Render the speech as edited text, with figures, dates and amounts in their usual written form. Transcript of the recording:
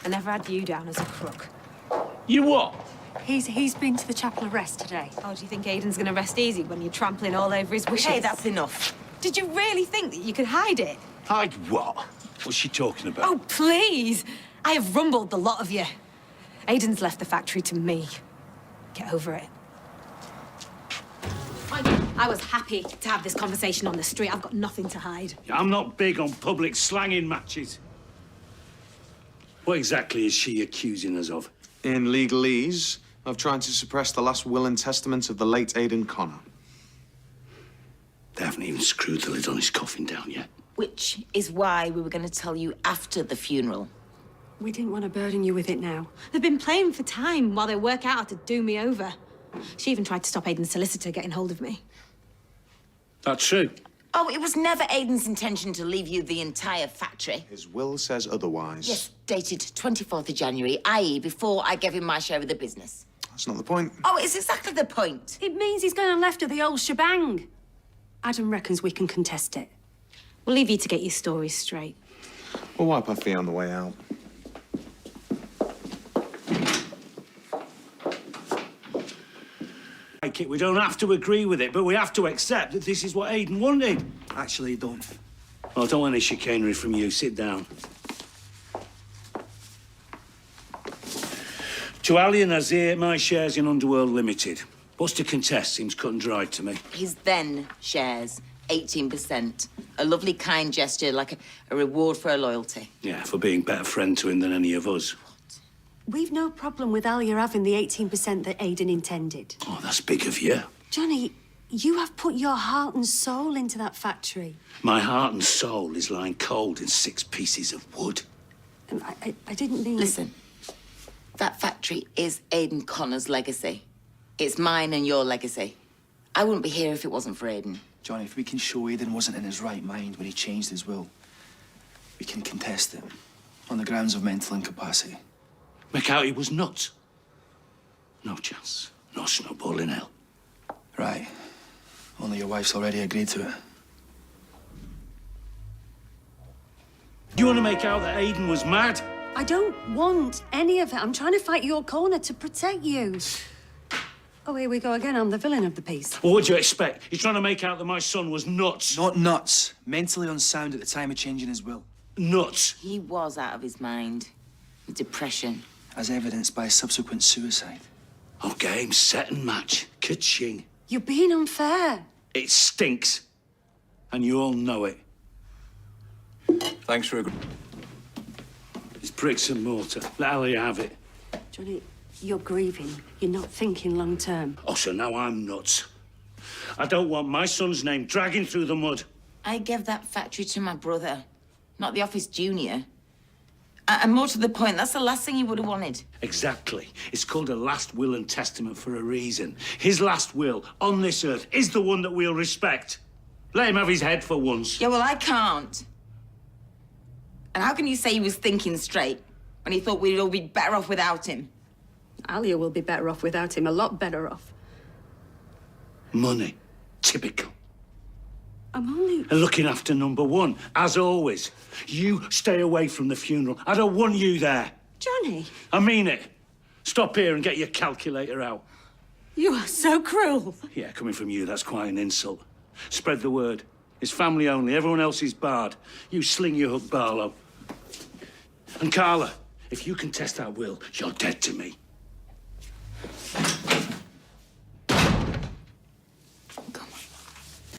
I never had you down as a crook. You what? He's been to the chapel of rest today. Oh, do you think Aiden's gonna rest easy when you're trampling all over his wishes? Hey, that's enough. Did you really think that you could hide it? Hide what? What's she talking about? Oh, please! I have rumbled the lot of you. Aiden's left the factory to me. Get over it. I was happy to have this conversation on the street. I've got nothing to hide. I'm not big on public slanging matches. What exactly is she accusing us of? In legalese, of trying to suppress the last will and testament of the late Aiden Connor. They haven't even screwed the lid on his coffin down yet. Which is why we were going to tell you after the funeral. We didn't want to burden you with it now. They've been playing for time while they work out how to do me over. She even tried to stop Aiden's solicitor getting hold of me. That's true. Oh, it was never Aiden's intention to leave you the entire factory. His will says otherwise. Yes, dated 24th of January, i.e. before I gave him my share of the business. That's not the point. Oh, it's exactly the point. It means he's gone and left her the old shebang. Adam reckons we can contest it. We'll leave you to get your stories straight. We'll wipe our feet on the way out. Like it, we don't have to agree with it, but we have to accept that this is what Aiden wanted. Actually, you don't. Well, I don't want any chicanery from you. Sit down. To Ali and Azir, my shares in Underworld Limited. What's to contest seems cut and dried to me. His then shares, 18%. A lovely, kind gesture, like a reward for her loyalty. Yeah, for being better friend to him than any of us. We've no problem with Alia having the 18% that Aiden intended. Oh, that's big of you. Johnny, you have put your heart and soul into that factory. My heart and soul is lying cold in 6 pieces of wood. And I didn't mean... Listen, that factory is Aiden Connor's legacy. It's mine and your legacy. I wouldn't be here if it wasn't for Aiden. Johnny, if we can show Aiden wasn't in his right mind when he changed his will, we can contest it on the grounds of mental incapacity. Make out he was nuts. No chance. No snowball in hell. Right. Only your wife's already agreed to it. You want to make out that Aiden was mad? I don't want any of it. I'm trying to fight your corner to protect you. Oh, here we go again. I'm the villain of the piece. Well, what do you expect? He's trying to make out that my son was nuts. Not nuts. Mentally unsound at the time of changing his will. Nuts. He was out of his mind. With depression. As evidenced by subsequent suicide. Oh, game, set and match. Ka-ching. You're being unfair. It stinks. And you all know it. Thanks for agreeing. It's bricks and mortar. Let Ali have it. Johnny, you're grieving. You're not thinking long term. Oh, so now I'm nuts. I don't want my son's name dragging through the mud. I gave that factory to my brother, not the office junior. And more to the point, that's the last thing he would have wanted. Exactly. It's called a last will and testament for a reason. His last will on this earth is the one that we'll respect. Let him have his head for once. Yeah, well, I can't. And how can you say he was thinking straight when he thought we'd all be better off without him? Alia will be better off without him, a lot better off. Money. Typical. I'm only... And looking after number one, as always. You stay away from the funeral. I don't want you there. Johnny, I mean it. Stop here and get your calculator out. you are so cruel. Yeah, coming from you, that's quite an insult. Spread the word. It's family only. Everyone else is barred. You sling your hook, Barlow. And Carla, if you contest that will, you're dead to me.